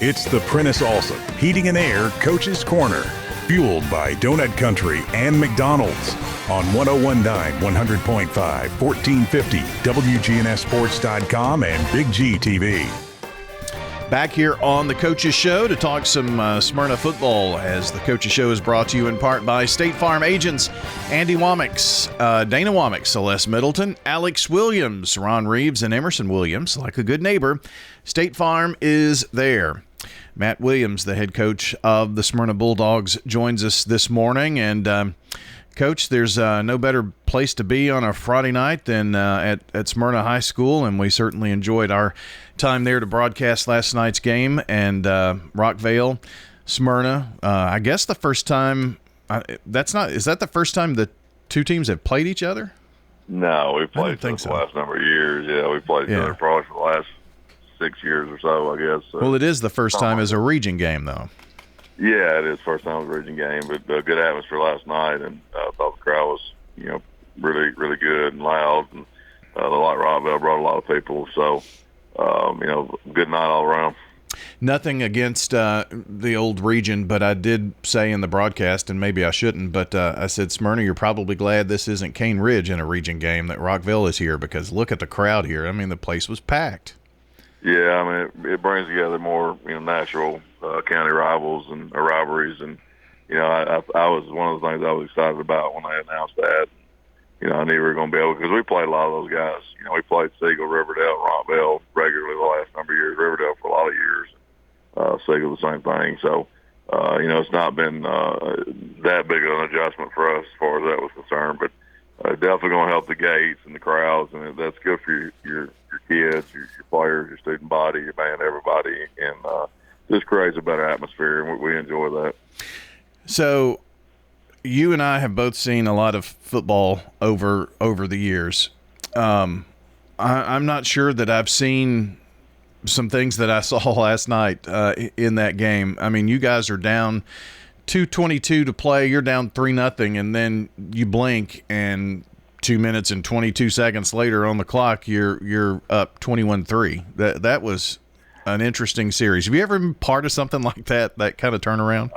It's the Prentice Allsup Heating and Air Coach's Corner, fueled by Donut Country and McDonald's on 101.9, 100.5, 1450, WGNSSports.com, and Big G TV. Back here on the Coaches Show to talk some Smyrna football, as the Coaches Show is brought to you in part by State Farm agents Andy Womack, Dana Womack, Celeste Middleton, Alex Williams, Ron Reeves, and Emerson Williams. Like a good neighbor, State Farm is there. Matt Williams, the head coach of the Smyrna Bulldogs, joins us this morning. And, Coach, there's no better place to be on a Friday night than at Smyrna High School, and we certainly enjoyed our time there to broadcast last night's game. And Rockvale, Smyrna, I guess the first time is that the first time the two teams have played each other? No, we played for the last number of years. Yeah, we played each other probably for the last 6 years or so, I guess. Well, it is the first time as a region game, though. Yeah, it is first time as a region game, but a good atmosphere last night, and I thought the crowd was, really, really good and loud, and the Light Rockville brought a lot of people, so, good night all around. Nothing against the old region, but I did say in the broadcast, and maybe I shouldn't, but I said, Smyrna, you're probably glad this isn't Cane Ridge in a region game, that Rockville is here, because look at the crowd here. I mean, the place was packed. Yeah, I mean, it brings together more, natural county rivals and rivalries. And, I was one of the things I was excited about when they announced that. I knew we were going to be able, because we played a lot of those guys. We played Siegel, Riverdale, Rockville regularly the last number of years, Riverdale for a lot of years. Siegel, the same thing. So, it's not been that big of an adjustment for us as far as that was concerned. But definitely going to help the gates and the crowds, and that's good for your kids, your players, your student body, your band, everybody, and just creates a better atmosphere, and we enjoy that. So you and I have both seen a lot of football over the years. I'm not sure that I've seen some things that I saw last night in that game. I mean, you guys are down 2:22 to play. You're down 3-0, and then you blink, and 2 minutes and 22 seconds later on the clock, you're up 21-3. That was an interesting series. Have you ever been part of something like that kind of turnaround?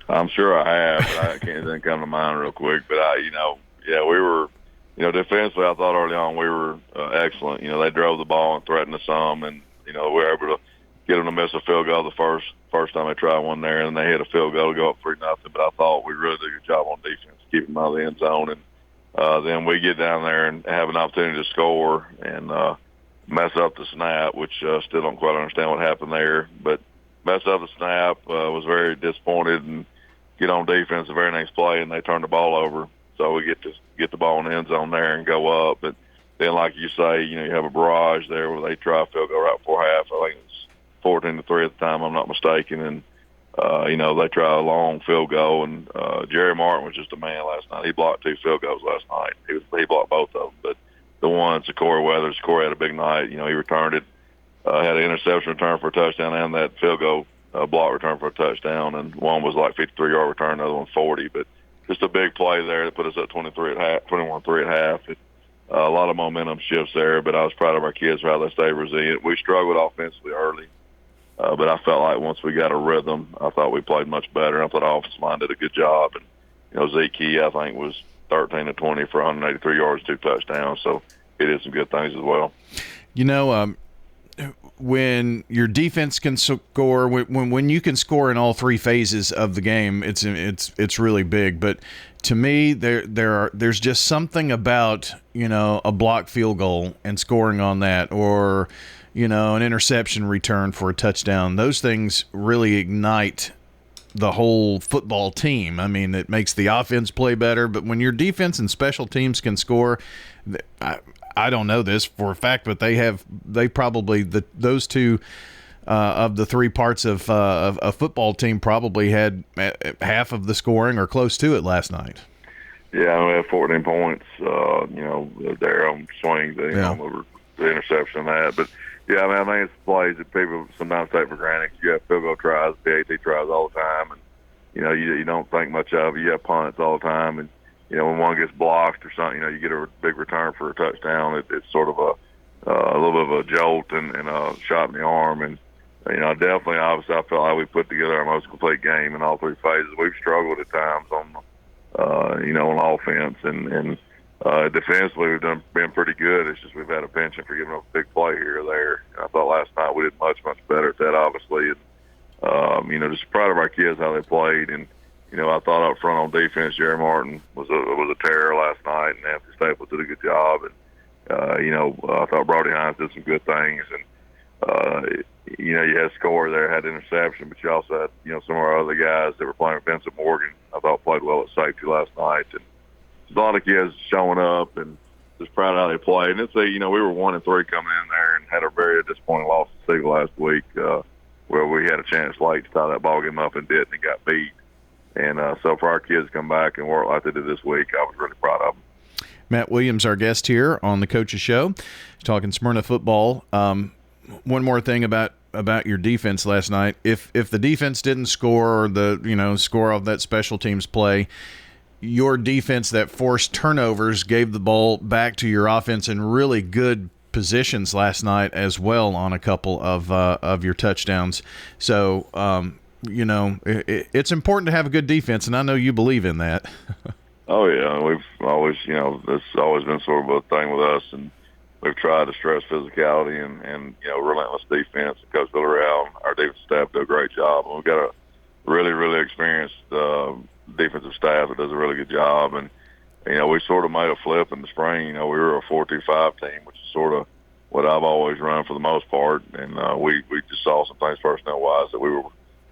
I'm sure I have, but I can't think come to mind real quick. But we were, defensively, I thought early on we were excellent. They drove the ball and threatened us some, and we were able to get them to miss a field goal the first time they tried one there, and they hit a field goal to go up 3-0. But I thought we really did a good job on defense, keeping them out of the end zone, and then we get down there and have an opportunity to score and mess up the snap, which still don't quite understand what happened there. But mess up the snap, was very disappointed, and get on defense the very next play, and they turn the ball over. So we get the ball in the end zone there and go up. But then, like you say, you have a barrage there where they try a field goal right before half. I think it's 14-3 at the time, I'm not mistaken. And, they try a long field goal, and Jerry Martin was just a man last night. He blocked 2 field goals last night. He blocked both of them. But the one, Corey Weathers, Corey had a big night. He returned it, had an interception return for a touchdown, and that field goal block return for a touchdown. And one was like 53-yard return, the other one 40. But just a big play there that put us at 21-3 at half. A lot of momentum shifts there, but I was proud of our kids for how they stayed resilient. We struggled offensively early. But I felt like once we got a rhythm, I thought we played much better. I thought our offensive line did a good job. And, Zeke Key, I think, was 13-20 for 183 yards, 2 touchdowns. So he did some good things as well. When your defense can score, when you can score in all 3 phases of the game, it's really big. But to me, there's just something about, a blocked field goal and scoring on that, or an interception return for a touchdown. Those things really ignite the whole football team. I mean, it makes the offense play better, but when your defense and special teams can score, I don't know this for a fact, but they probably those two of the 3 parts of a football team probably had half of the scoring or close to it last night. Yeah, we had 14 points, there on swings, over the interception and that, but yeah, I think it's plays that people sometimes take for granted. You have field goal tries, PAT tries all the time, and you don't think much of it. You have punts all the time, and when one gets blocked or something, you get a big return for a touchdown. It's sort of a little bit of a jolt and a shot in the arm, and Definitely, obviously, I felt like we put together our most complete game in all three phases. We've struggled at times on offense and defensively we've been pretty good. It's just we've had a penchant for giving up a big play here or there. And I thought last night we did much better at that, obviously. And just proud of our kids how they played. And I thought up front on defense, Jerry Martin was a terror last night, and Anthony Staples did a good job. And I thought Brody Hines did some good things. And you had Score there, had interception, but you also had some of our other guys that were playing. Vincent Morgan, I thought played well at safety last night. And a lot of kids showing up and just proud of how they played. And it's we were 1-3 coming in there and had a very disappointing loss to Siegel last week, where we had a chance late to tie that ball game up and didn't and got beat. And so for our kids to come back and work like they did this week, I was really proud of them. Matt Williams, our guest here on the Coach's Show, talking Smyrna football. One more thing about your defense last night. If the defense didn't score or score off that special teams play, your defense that forced turnovers gave the ball back to your offense in really good positions last night as well on a couple of your touchdowns. So, it's important to have a good defense, and I know you believe in that. Oh, yeah. We've always, that's always been sort of a thing with us, and we've tried to stress physicality and relentless defense. Coach Villarreal, our defensive staff, do a great job. And we've got a really, really experienced defensive staff that does a really good job. And, we sort of made a flip in the spring. We were a 4-2-5 team, which is sort of what I've always run for the most part. And we just saw some things personnel-wise that we were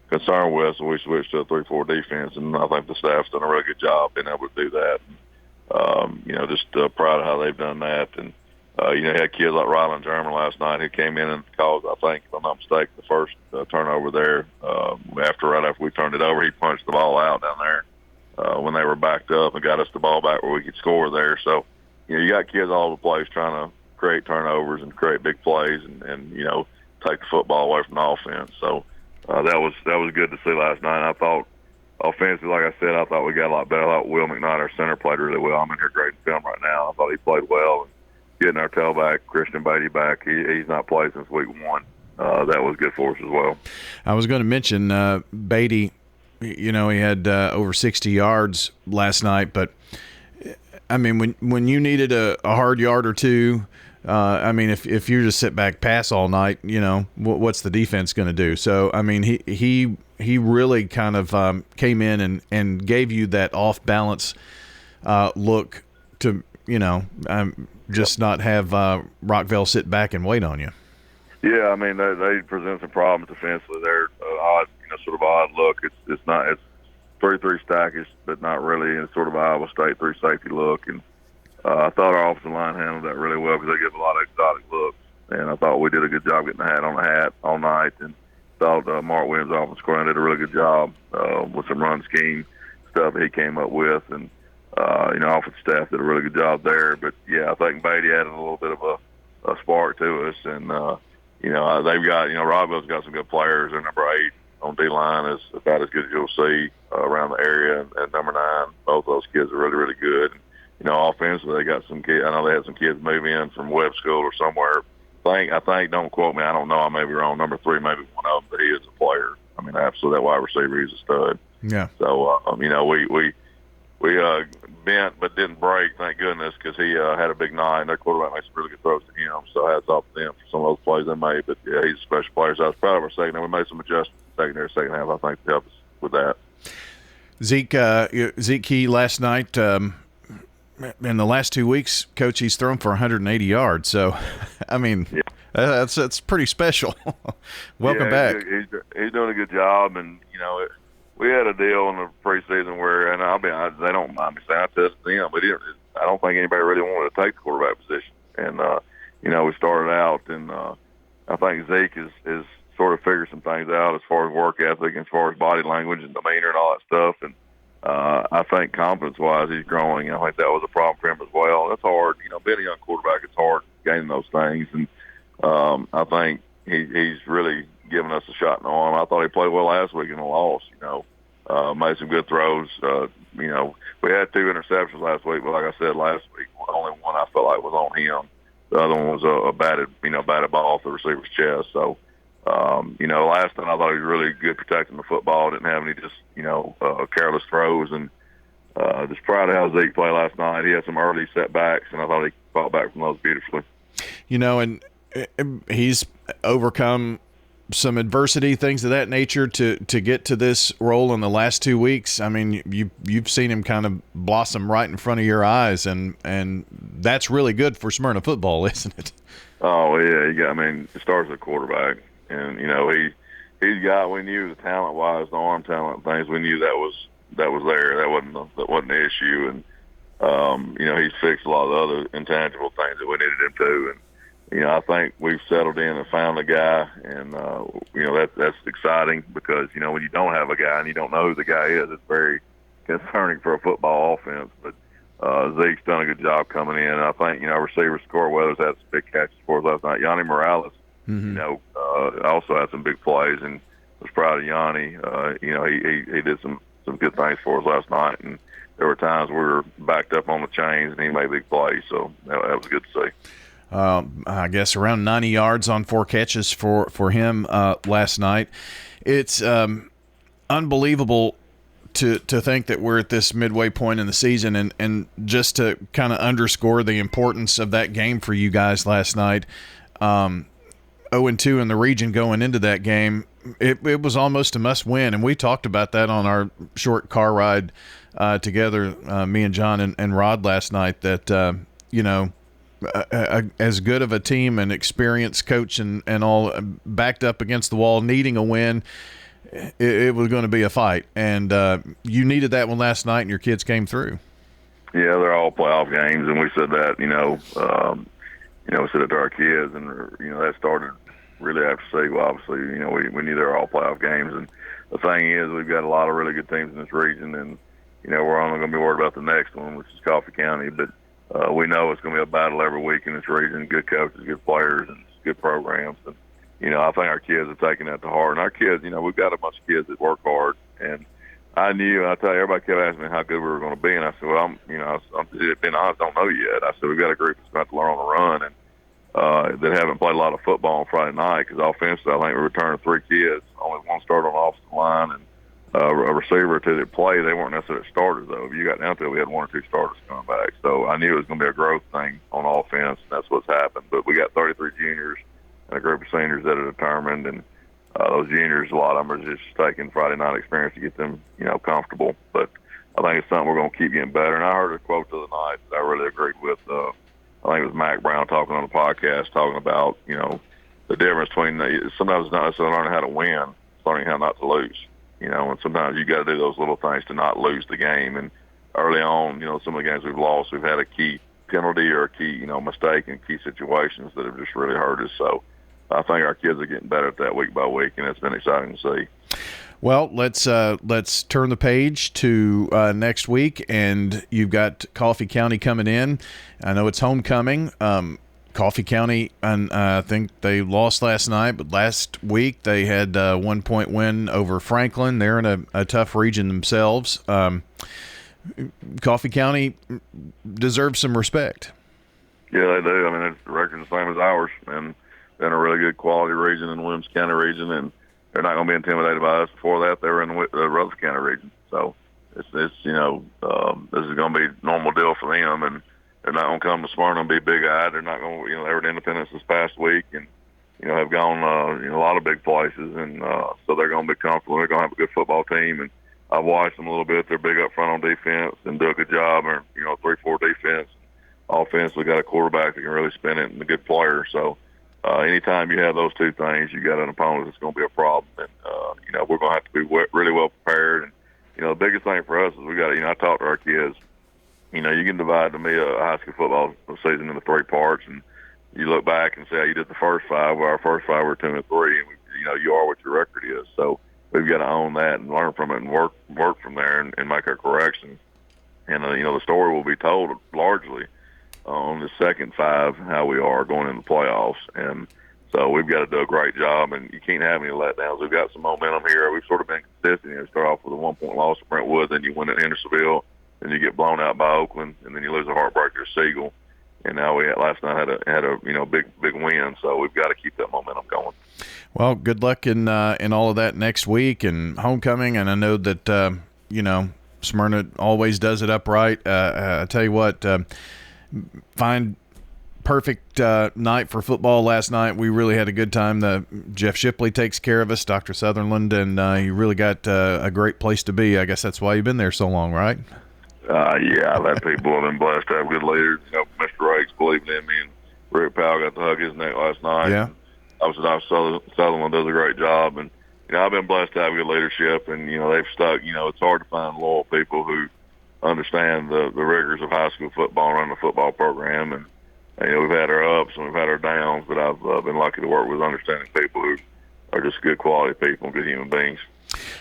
concerned with, so we switched to a 3-4 defense. And I think the staff's done a really good job being able to do that. And, just proud of how they've done that. And, you had kids like Ryland German last night who came in and caused, I think, if I'm not mistaken, the first turnover there. Right after we turned it over, he punched the ball out down there when they were backed up and got us the ball back where we could score there. So, you got kids all over the place trying to create turnovers and create big plays and take the football away from the offense. So that was good to see last night. I thought offensively, like I said, I thought we got a lot better. I thought Will McKnight, our center, played really well. I'm in here grading film right now. I thought he played well. Getting our tailback, Christian Beatty, back. He's not played since week 1. That was good for us as well. I was going to mention Beatty. He had over 60 yards last night, but I mean, when you needed a hard yard or two, if you just sit back pass all night, what's the defense going to do? So I mean, he really kind of came in and gave you that off balance look to just not have Rockville sit back and wait on you. Yeah, I mean they present some problems defensively. They're odd, sort of odd look. It's 3-3 stackage, but not really. It's sort of Iowa State 3 safety look. And I thought our offensive line handled that really well because they give a lot of exotic looks. And I thought we did a good job getting the hat on the hat all night. And thought Mark Williams, offensive coordinator, did a really good job with some run scheme stuff that he came up with. And offensive staff did a really good job there. But yeah, I think Beatty added a little bit of a spark to us. And they've got Rockville's got some good players. Their number 8 on D-line is about as good as you'll see around the area. And number 9, both those kids are really, really good. And, offensively, they got some kids. I know they had some kids move in from Webb School or somewhere. I think, don't quote me, I don't know, I may be wrong. Number 3, maybe one of them, but he is a player. I mean, absolutely, that wide receiver, he's a stud. Yeah. So, we bent but didn't break, thank goodness, because he had a big night, and their quarterback made some really good throws to him. So hats off to them for some of those plays they made. But, yeah, he's a special player. So I was proud of our secondary. We made some adjustments in the second half, I think, to help us with that. Zeke Key last night, in the last 2 weeks, Coach, he's thrown for 180 yards. So, I mean, yeah. That's pretty special. Welcome back. He's doing a good job, and, we had a deal in the preseason where, and I'll be honest, they don't mind me saying I tested them, but I don't think anybody really wanted to take the quarterback position. And, we started out, and I think Zeke is sort of figured some things out as far as work ethic, as far as body language and demeanor and all that stuff. And I think confidence-wise, he's growing. I think that was a problem for him as well. That's hard. Being a young quarterback, it's hard gaining those things. And I think he's really given us a shot in the arm. I thought he played well last week in the loss, made some good throws. We had 2 interceptions last week, but like I said, last week, only one I felt like was on him. The other one was a batted ball off the receiver's chest. So, Last time I thought he was really good protecting the football. Didn't have any just, careless throws. And just proud of how Zeke played last night. He had some early setbacks, and I thought he fought back from those beautifully. And he's overcome some adversity, things of that nature, to get to this role in the last 2 weeks. I mean, you've seen him kind of blossom right in front of your eyes, and that's really good for Smyrna football, isn't it? Oh yeah, it starts at quarterback, and he's got. We knew the talent-wise, the arm talent things. We knew that was there. That wasn't the issue, and he's fixed a lot of the other intangible things that we needed him to. And I think we've settled in and found a guy, and that's exciting because when you don't have a guy and you don't know who the guy is, it's very concerning for a football offense. But Zeke's done a good job coming in. I think receiver Score Weathers had some big catches for us last night. Yanni Morales, also had some big plays, and was proud of Yanni. He did some good things for us last night, and there were times we were backed up on the chains, and he made big plays. So that was good to see. I guess around 90 yards on 4 catches for him last night. It's unbelievable to think that we're at this midway point in the season, and just to kind of underscore the importance of that game for you guys last night. 0-2 in the region going into that game, it was almost a must-win, and we talked about that on our short car ride together, me and John and Rod last night, that as good of a team and experienced coach and all backed up against the wall, needing a win, it was going to be a fight. And you needed that one last night, and your kids came through. Yeah, they're all playoff games, and we said that, we said it to our kids, and, that started really after Siegel, obviously. We knew they were all playoff games. And the thing is, we've got a lot of really good teams in this region, and, we're only going to be worried about the next one, which is Coffee County. But we know it's going to be a battle every week in this region. Good coaches, good players, and good programs. And, I think our kids are taking that to heart. And our kids, we've got a bunch of kids that work hard. And I knew, I tell you, everybody kept asking me how good we were going to be. And I said, well, I'm being honest, don't know yet. I said, we've got a group that's about to learn on the run and that haven't played a lot of football on Friday night, because offensively, I think we returned 3 kids, only one starter on the offensive line, and a receiver or two that played. They weren't necessarily starters, though. If you got down to it, we had 1 or 2 starters coming back. So I knew it was going to be a growth thing on offense, and that's what's happened. But we got 33 juniors and a group of seniors that are determined, and those juniors, a lot of them are just taking Friday night experience to get them, comfortable. But I think it's something we're going to keep getting better. And I heard a quote the other night that I really agreed with. I think it was Mac Brown talking on the podcast, talking about, the difference between sometimes it's not necessarily learning how to win, it's learning how not to lose. And sometimes you got to do those little things to not lose the game. And early on, some of the games we've lost, we've had a key penalty or a key, mistake in key situations that have just really hurt us. So I think our kids are getting better at that week by week, and it's been exciting to see. Well, let's turn the page to next week, and you've got Coffee County coming in. I know it's homecoming. Coffee County, and I think they lost last night, but last week they had a 1-point win over Franklin. They're in a tough region themselves. Coffee County deserves some respect. Yeah, they do. I mean, the record's the same as ours, and they're in a really good quality region in the Williams County region, and they're not going to be intimidated by us. Before that, they were in the Rutherford County region. So it's this is going to be a normal deal for them, and they're not going to come to Smyrna and be big-eyed. They're not going to, they were at Independence this past week and, have gone a lot of big places. And so they're going to be comfortable. They're going to have a good football team. And I've watched them a little bit. They're big up front on defense and do a good job. Or, 3-4 defense. Offense, we got a quarterback that can really spin it and a good player. So anytime you have those two things, you got an opponent that's going to be a problem. And, we're going to have to be really well prepared. And, the biggest thing for us is we got to, I talk to our kids. You can divide to me a high school football season into 3 parts, and you look back and say how you did the first 5. Well, our first 5 were 2 and 3, and you are what your record is. So we've got to own that and learn from it and work from there and make our corrections. And the story will be told largely on the second 5 how we are going into the playoffs, and so we've got to do a great job. And you can't have any letdowns. We've got some momentum here. We've sort of been consistent. You start off with a 1-point loss to Brentwood, then you win at Hendersonville. Then you get blown out by Oakland, and then you lose a heartbreaker to Siegel. And now last night had a big win, so we've got to keep that momentum going. Well, good luck in all of that next week and homecoming. And I know that Smyrna always does it upright. I tell you what, find perfect night for football last night. We really had a good time. Jeff Shipley takes care of us, Dr. Sutherland, and you really got a great place to be. I guess that's why you've been there so long, right? Yeah, I've had people have been blessed to have good leaders. Mr. Rakes believed in me, and Rick Powell got to hug his neck last night. Yeah. Obviously, Sutherland does a great job, and I've been blessed to have good leadership, and they've stuck. It's hard to find loyal people who understand the rigors of high school football and run the football program, and we've had our ups and we've had our downs, but I've been lucky to work with understanding people who are just good quality people, good human beings.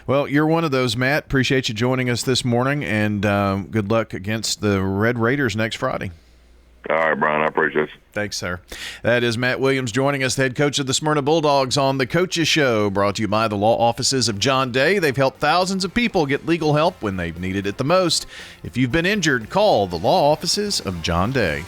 Well, you're one of those, Matt. Appreciate you joining us this morning, and good luck against the Red Raiders next Friday. All right, Brian, I appreciate you. Thanks, sir. That is Matt Williams joining us, the head coach of the Smyrna Bulldogs, on the Coaches Show, brought to you by the law offices of John Day. They've helped thousands of people get legal help when they've needed it the most. If you've been injured, call the law offices of John Day.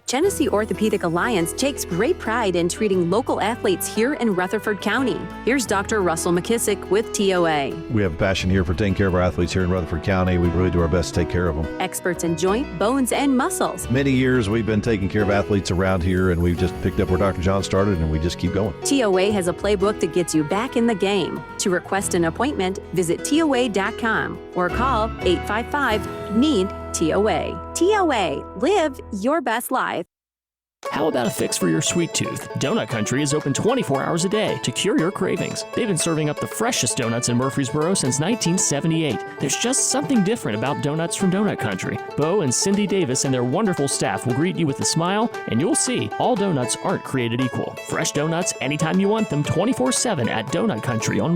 Genesee Orthopedic Alliance takes great pride in treating local athletes here in Rutherford County. Here's Dr. Russell McKissick with TOA. We have a passion here for taking care of our athletes here in Rutherford County. We really do our best to take care of them. Experts in joint, bones, and muscles. Many years we've been taking care of athletes around here, and we've just picked up where Dr. John started, and we just keep going. TOA has a playbook that gets you back in the game. To request an appointment, visit TOA.com or call 855-NEED-TOA. TOA, live your best life. How about a fix for your sweet tooth? Donut Country is open 24 hours a day to cure your cravings. They've been serving up the freshest donuts in Murfreesboro since 1978. There's just something different about donuts from Donut Country. Bo and Cindy Davis and their wonderful staff will greet you with a smile, and you'll see all donuts aren't created equal. Fresh donuts anytime you want them, 24/7 at Donut Country on